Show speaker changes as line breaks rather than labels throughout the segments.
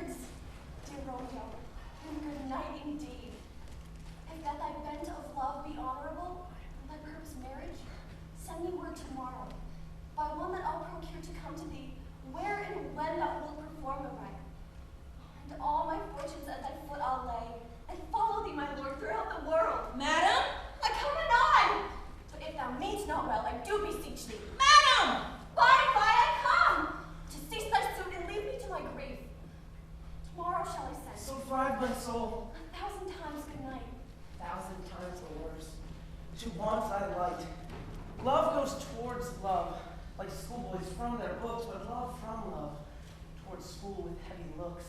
words, dear Romeo, and good night indeed. If that thy bent of love be honorable, and thy purpose marriage, send me word tomorrow, by one that I'll procure to come to thee, where and when thou wilt perform the rite. And all my fortunes at thy foot I'll lay, and follow thee, my lord, throughout the world.
Madam?
I come anon! But if thou mean'st not well, I do beseech thee.
Madam!
By I come! To cease thy suit and leave me to my grief. Tomorrow shall I send.
So fried my soul.
1,000 times good night.
1,000 times the worse. To want thy light. Love goes towards love, like schoolboys from their books, but love from love, towards school with heavy looks.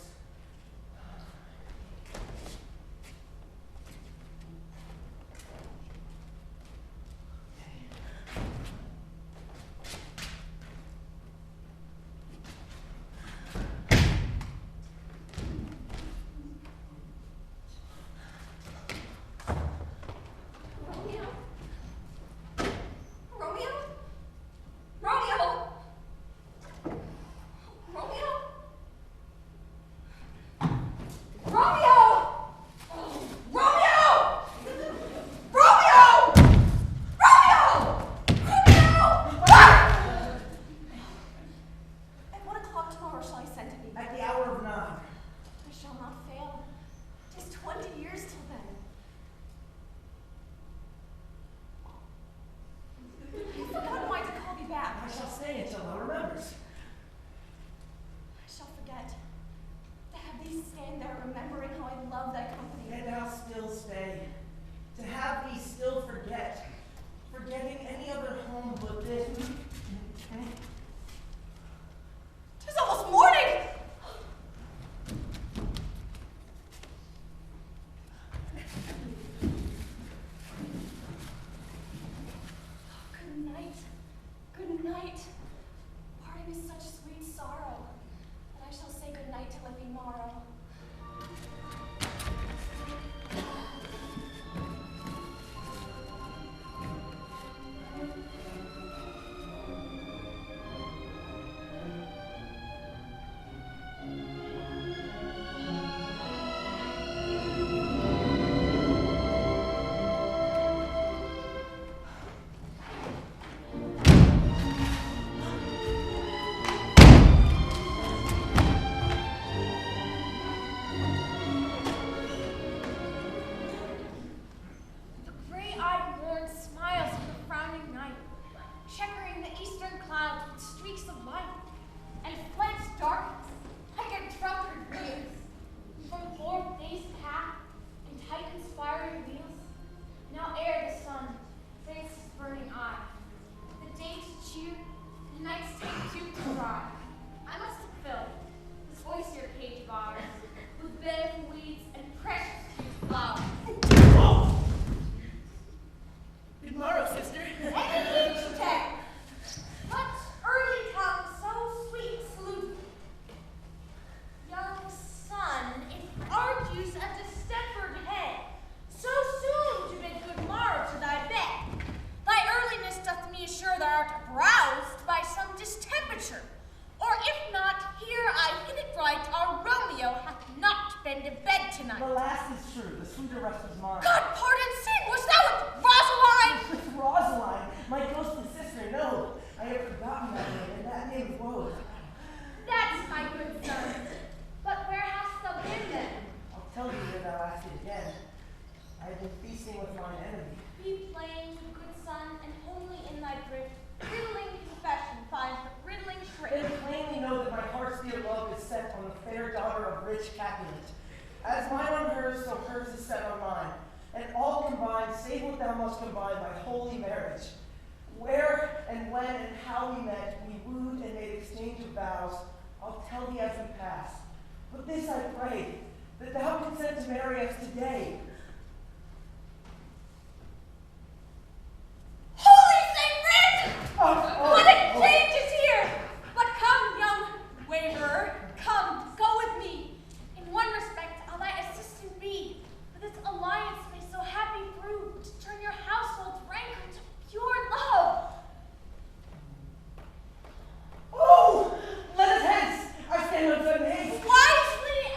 Wisely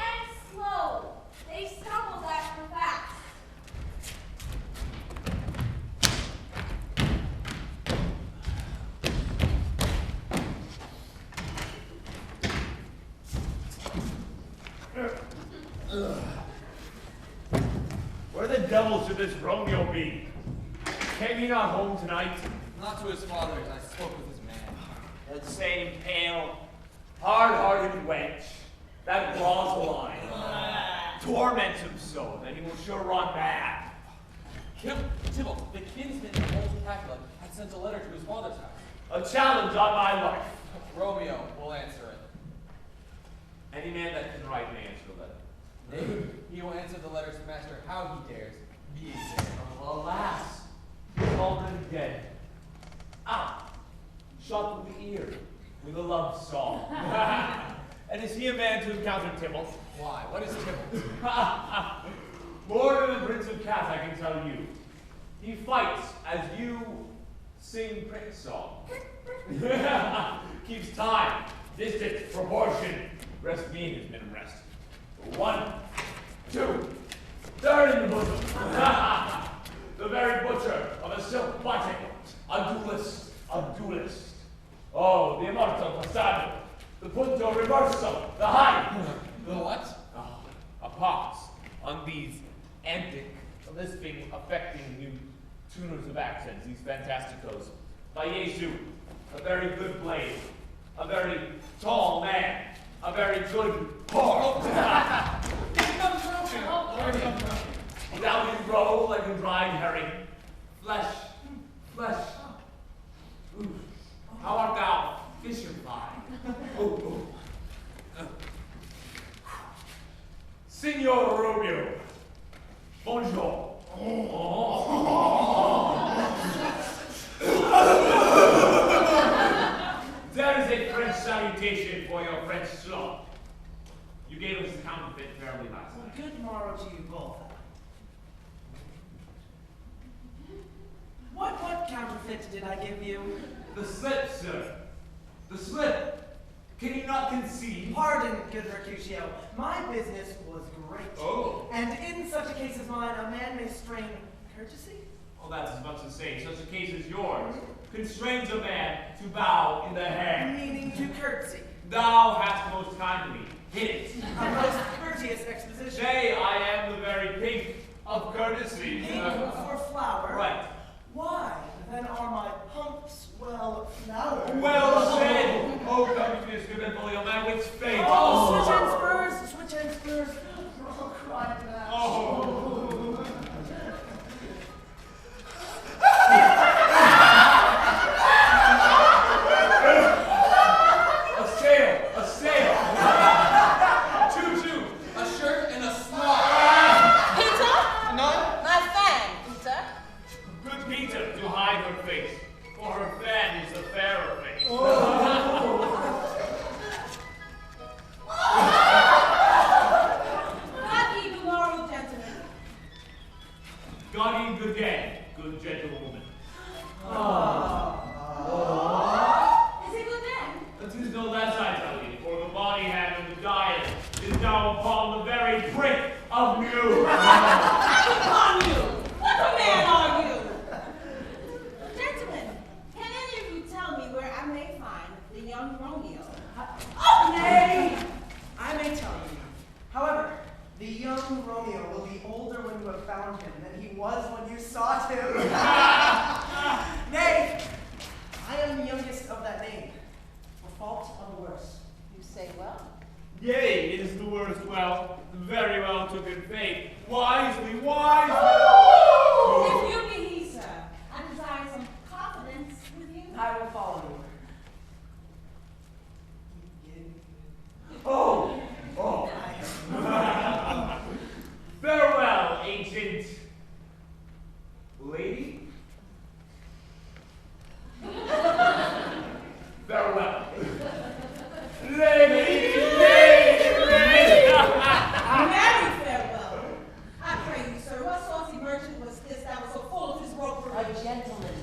Where the devil should this Romeo be? Came he not home tonight?
Not to his father's. I spoke with his man.
That same pale, hard-hearted wench, that Rosaline. Torment him so that he will sure run mad.
Tybalt, the kinsman of old Capulet, had sent a letter to his father's house.
A challenge on my life.
Romeo will answer it.
Any man that can write may answer the letter.
Nay, he will answer the letter's master how he dares. Be it dared.
Alas, he's already dead. Ah, shot through the ear with a love song. And is he a man to encounter Tybalt?
Why? What is Tybalt?
More than the Prince of Cats, I can tell you. He fights as you sing Prince song. Keeps time, distance, proportion. Rest being has been rest. 1, 2, third in the bosom. The very butcher of a silk button. A duelist, a duelist. Oh, the immortal passado. The punto reverso, the high.
The what?
Oh, a pox on these antic, lisping, affecting new tuners of accents, these fantasticos. By Jesu, a very good blade, a very tall man, a very good whore. Thou can grow like a dried herring, flesh. Ooh. How art thou, fisher fly? Signor Romeo, bonjour. There is a French salutation for your French slop. You gave us the counterfeit fairly last
Well,
night.
good morrow to you both. What counterfeit did I give you?
The slip, sir. The slip. Can you not conceive?
Pardon, good Mercutio. My business was great.
Oh.
And in such a case as mine, a man may strain courtesy.
Well, that's as much as saying such a case as yours constrains a man to bow in the hair.
Meaning to curtsy.
Thou hast most kindly hit it.
A most courteous exposition.
Say, I am the very pink of courtesy.
Pink for flower.
Right.
Why, then are my humps well flowered?
Well said. Oh, come to this good and bully old man with faith.
Oh, switch and spurs. Oh, cry to that.
Oh. A sail. Choo-choo.
A shirt and a smock.
Peter?
None?
My fan, Peter.
Good Peter to hide her face, for her fan is the fairer face.
God be the moral gentleman.
God eat good day, good gentlewoman.
Is it good then?
But 'tis no less, I tell you, for the body hand of the diet is now upon the very brink of new.
Upon you! What a man are you? Gentlemen, can any of you tell me where I may find the young Romeo? Oh,
Nay, I may tell you. However, the young Romeo will be older when you have found him than he was when you sought him. Nay, I am the youngest of that name, for fault of the worst.
You say well.
Yea, it is the worst well, very well took in faith. Wisely.
If you be he, sir, I desire some confidence with you.
I will follow you.
Oh.
I
Farewell, ancient lady. Farewell. Lady.
Marry farewell. I pray you, sir, what saucy merchant was this that was so full of his ropery?
A gentleman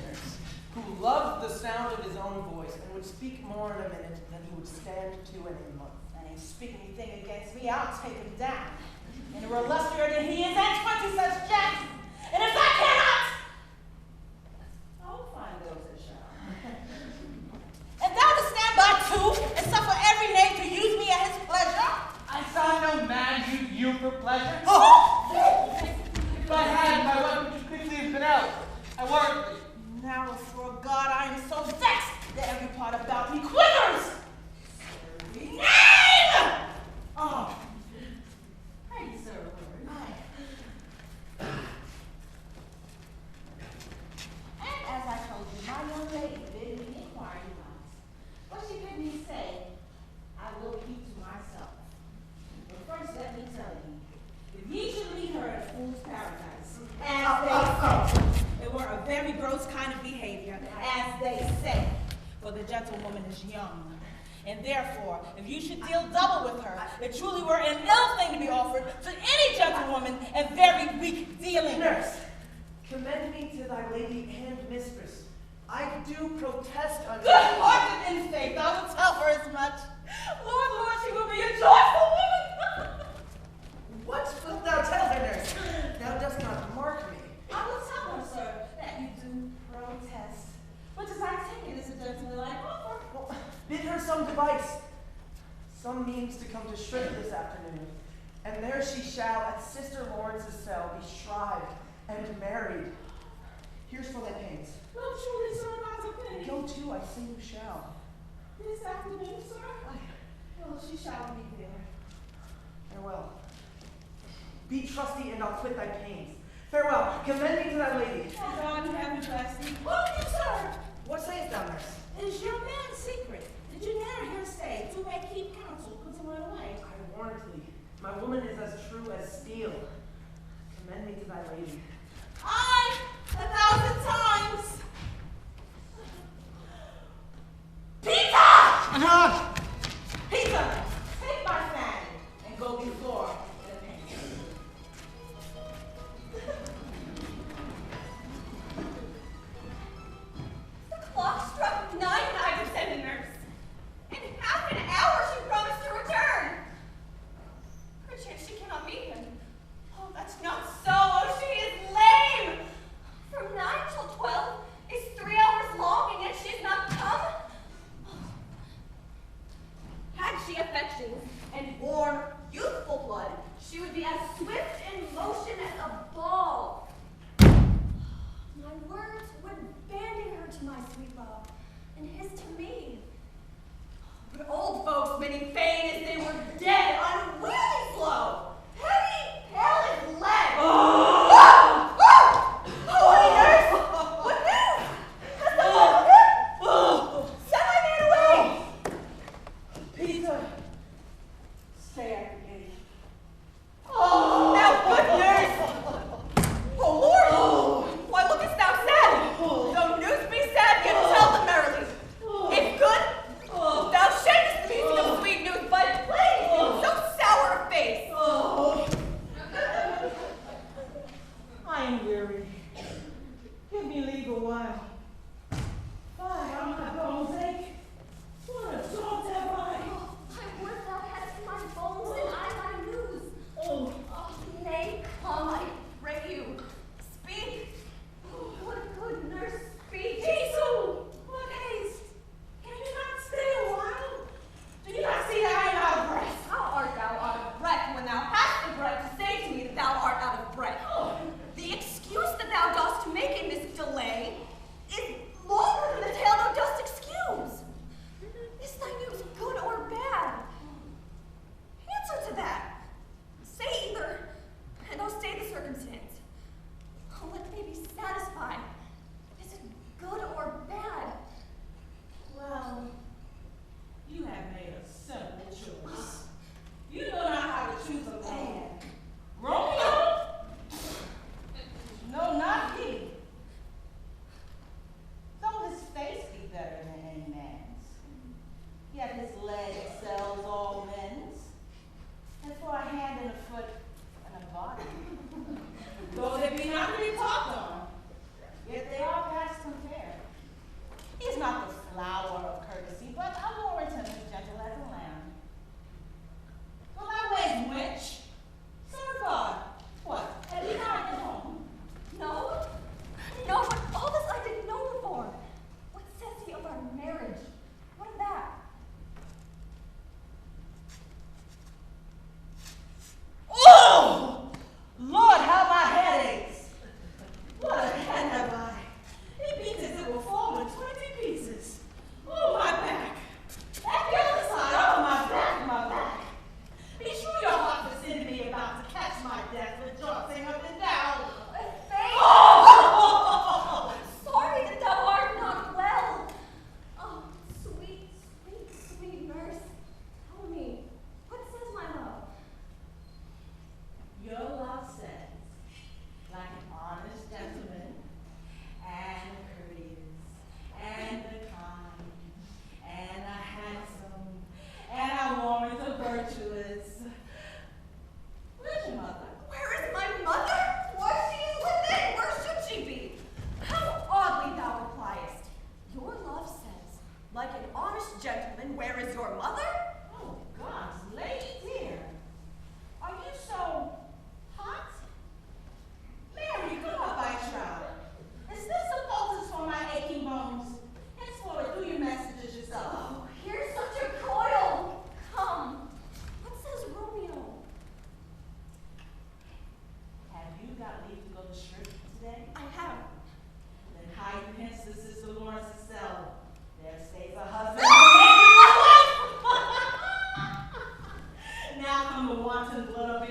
who loved the sound of his own voice and would speak more in a minute than he would stand to in a month.
And ain't speak anything against me, I'll take him down. And a illustrious than he is, and 20 such jacks. And if I cannot, I'll find those that shall. And thou to stand by too, and suffer every name to use me at his pleasure?
I saw no man use you
for pleasure? Oh! If I had, my weapon would quickly have been out. I warrant thee.
Now, as for God, I am so vexed that every part about me quivers. Name! Oh. Pray, sir, a word. And as I told you, my young lady bid me inquire you once. What she bid me say, I will keep to myself. But first, let me tell you, if ye should meet her at Fool's Paradise, as they say, it were a very gross kind of behavior, as they say, for the gentlewoman is young. And therefore, if you should deal double with her, it truly were an ill thing to be offered to any gentlewoman, and very weak dealing.
Nurse, commend me to thy lady and mistress. I do protest unto
Good hearted in faith, I will tell her as much. Lord, Lord, she will be a joyful woman.
What wilt thou tell her, nurse? Thou dost not mark me.
I will tell her, sir, that you do protest. Which as I take it is a gentlemanlike offer.
Well, bid her some device, some means to come to Shrift this afternoon, and there she shall at Sister Lawrence's cell be shrived and married. Here's for thy pains.
No, truly, sir, not to pity.
Go to, I say you shall.
This afternoon, sir? Well, she shall be there.
Farewell. Be trusty, and I'll quit thy pains. Farewell. Commend me to thy lady.
Oh, God, have you blessed me. Well, you, sir.
What sayest thou, nurse?
Is your man's secret? Did you never hear say, to make keep counsel, put him away?
I warrant thee, my woman is as true as steel. Commend me to thy lady.
I, 1,000 times. Peter! Peter, take my fan and go before the pain.
The clock struck 9, I descended, nurse. In half an hour she promised to return. Perchance she cannot meet him. Oh, that's not so. Oh, she is lame. From 9 till 12 is 3 hours long, and yet she has not come. Had she affections and warm, youthful blood, she would be as swift in motion as a ball. My words would bandy her to my sweet love, and his to me. But old folks many feign as they were dead, unwilling slow, heavy, pale as lead. Holy nurse! What news? Has the Lord come? Send my man away!
Peter! Stay at the gate.
Thou good nurse! Oh, Lord! Why lookest thou sad? Though news be sad, yet tell them merrily. If good, thou shakest the music of sweet news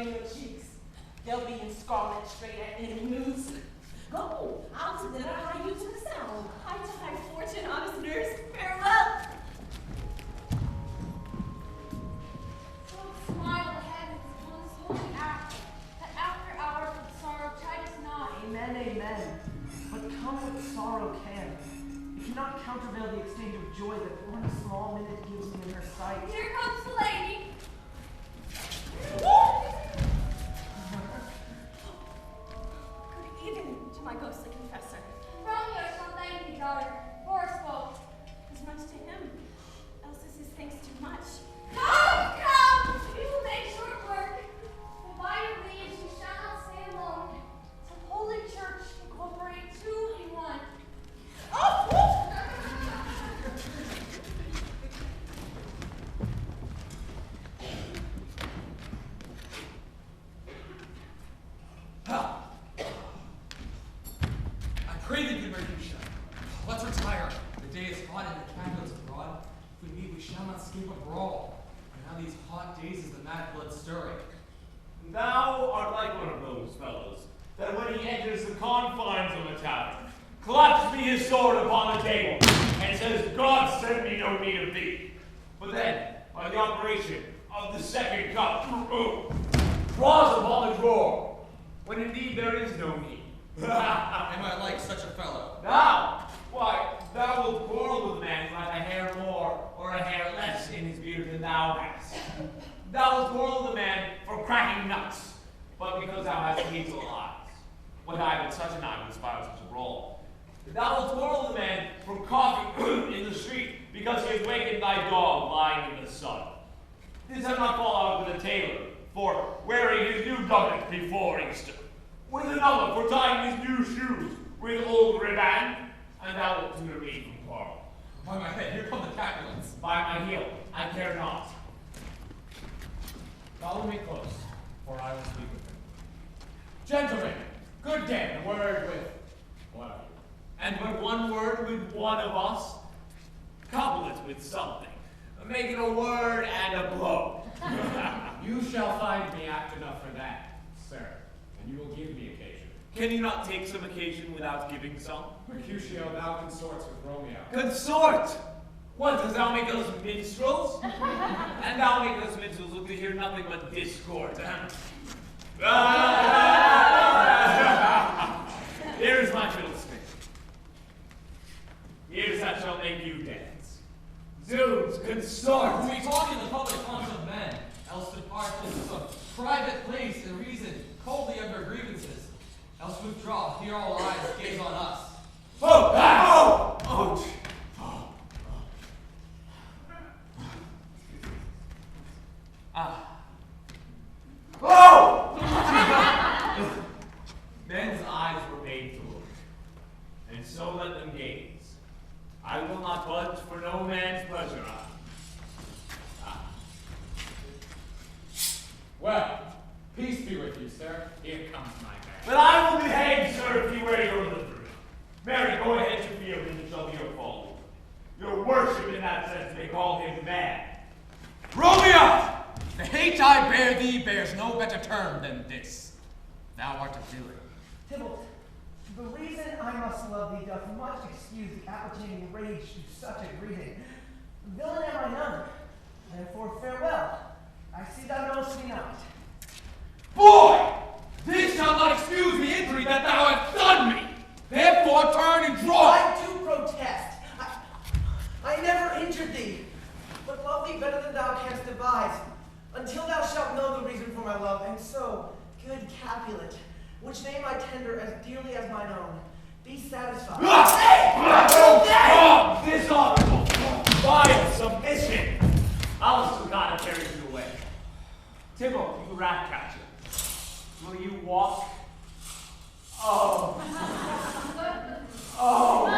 burning your cheeks. They'll be in scarlet straight at any news. Go, out to dinner, hie you to the sound.
High tide, fortune, honest nurse, farewell. So smile the heavens upon this holy act, that after hour of sorrow chide us not.
Amen, amen. But come what sorrow can. It cannot countervail the exchange of joy that one small minute gives me in her sight.
Here comes the lady. Good evening to my ghostly confessor.
Romeo shall thank thee, daughter, for a spoke.
As much to him, else is his thanks too much.
Come, come! We will make short work. For by your leave you shall not stay alone. So Holy Church incorporate two in one.
I pray thee, good Mercutio. Let's retire. The day is hot and the cat goes abroad. If we meet, we shall not escape a brawl. And now these hot days is the mad blood stirring.
Thou art like one of those fellows, that when he enters the confines of a tavern, claps me his sword upon the table, and says, God send me no need of thee. But then, by the operation of the second cup, draws upon the drawer, when indeed there is no need.
Am I like such a fellow?
Thou, why, thou wilt quarrel with a man who has a hair more or a hair less in his beard than thou hast. Thou wilt quarrel with a man for cracking nuts, but because thou hast hazel eyes. What I but such an eye would inspire such a brawl. Thou wilt quarrel with a man for coughing in the street because he has wakened thy dog lying in the sun. This does not fall out with a tailor for wearing his new doublet before Easter, with another for tying his new shoes with old ribbon, and thou wilt tutor me from quarrel.
By my head, here come the Capulets.
By my heel, I care not. Follow me close, for I will speak with him. Gentlemen, good day, a word with one of you. And but one word with one of us, couple it with something. Make it a word and a blow.
You shall find me apt enough for that, sir, and you will give me occasion.
Can you not take some occasion without giving some?
Mercutio, thou consorts with Romeo.
Consort! What, does thou make us minstrels? And thou make us minstrels look to hear nothing but discord. Here's my fiddlestick. Here's that shall make you dance. Zoons, consort!
We talk in the public haunts of men, else depart into some private place and reason coldly under grievances, else withdraw, here all eyes gaze on us.
Oh! Ah! Oh! Oh! Ah. Oh! Men's eyes were made to look, and so let them gaze. I will not budge for no man's pleasure. Ah.
Well, peace be with you, sir. Here comes my man.
But I will be hanged, sir, if you wear your livery. Mary, go ahead to field, and it shall be your fault. Your worship, in that sense, may call him mad.
Romeo! The hate I bear thee bears no better term than this. Thou art a villain.
Tybalt, the reason I must love thee doth much excuse the appertaining rage to such a greeting. Villain am I none, therefore farewell. I see thou knowest me not.
Boy! This shall not excuse the injury that thou hast done me! Therefore turn and draw!
I do protest. I never injured thee, but love thee better than thou canst devise, until thou shalt know the reason for my love, and so, good Capulet, which name I tender as dearly as mine own, be satisfied.
Dishonorable! Vile submission! Alice God carries you away. Tybalt, you rat catcher. Will you walk? Oh. Oh.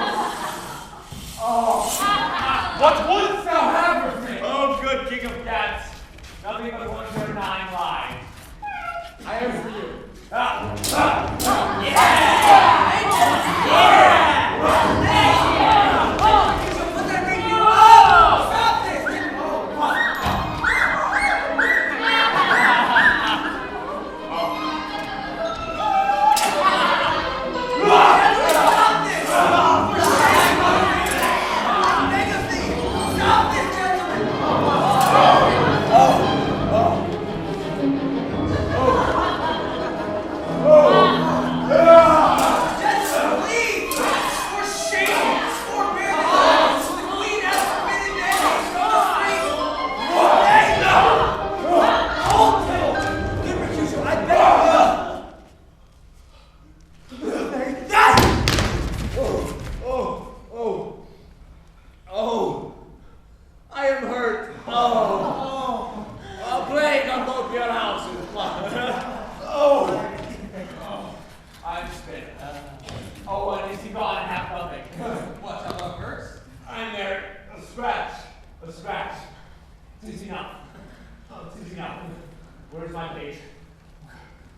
Oh. What wouldst thou have with me? Oh, good king of cats. Nothing but one of their 9 lives.
I am for you.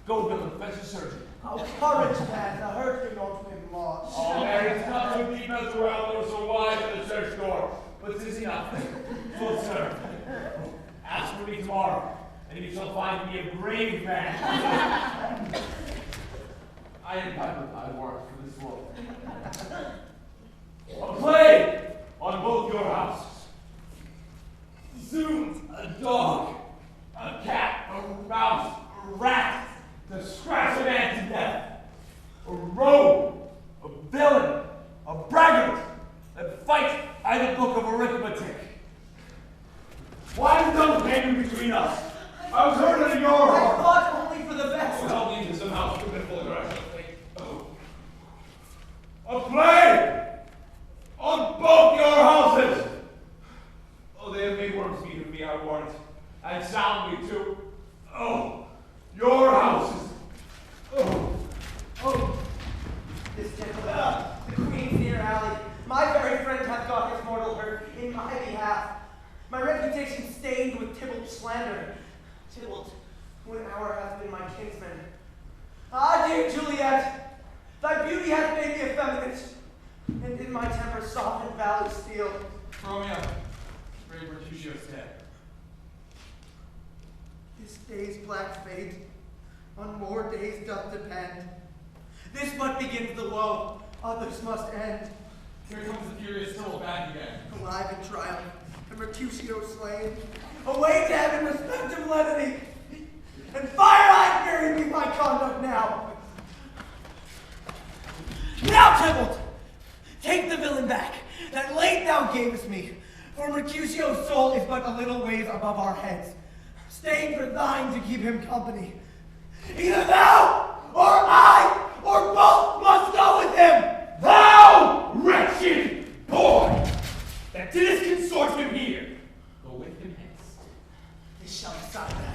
Go, Bill, and fetch a surgeon.
Oh, courage, man. The hurt you not with much.
Oh, Mary, not so deep as the well, nor so wide as the church door. But 'tis enough. Full serve. Ask for me tomorrow, and you shall find me a brave man. I am not thy work for this world. A plague on both your houses. Soon a dog, a cat, a mouse, a rat, to scratch a man to death. A rogue, a villain, a braggart, that fight at the book of arithmetic. Why the double standing between us? I was hurt in your
I
heart.
thought only for the best.
Oh, help me into some house to full direction. Oh. A plague on both your houses. Oh, they have made worms meat of me, I warrant, and soundly too. Oh, your houses.
Oh, this gentleman, the Queen's near alley. My very friend hath got his mortal hurt in my behalf. My reputation stained with Tybalt's slander. Tybalt, who an hour hath been my kinsman. Ah, dear Juliet, thy beauty hath made me effeminate, and in my temper softened valley steel.
Romeo, brave Mercutio's dead.
This day's black fate on more days doth depend. This but begins the woe, others must end.
Here comes the furious Tybalt back again.
Alive in triumph, and Mercutio slain. Away to heaven, respective lenity, and fire-eyed fury be my conduct now. Now, Tybalt, take the villain back, that late thou gavest me, for Mercutio's soul is but a little ways above our heads, staying for thine to keep him company. Either thou, or I, or both must go with him.
Thou wretched boy, that didst consort him here, go with him hence.
This shall decide that.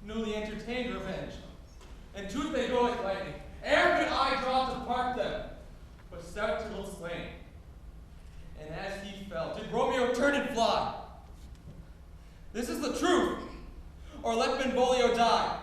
newly entertained revenge. And tooth they go like lightning, ere could I draw to part them, but stout Tyrrell slain. And as he fell, did Romeo turn and fly. This is the truth, or let Benvolio die.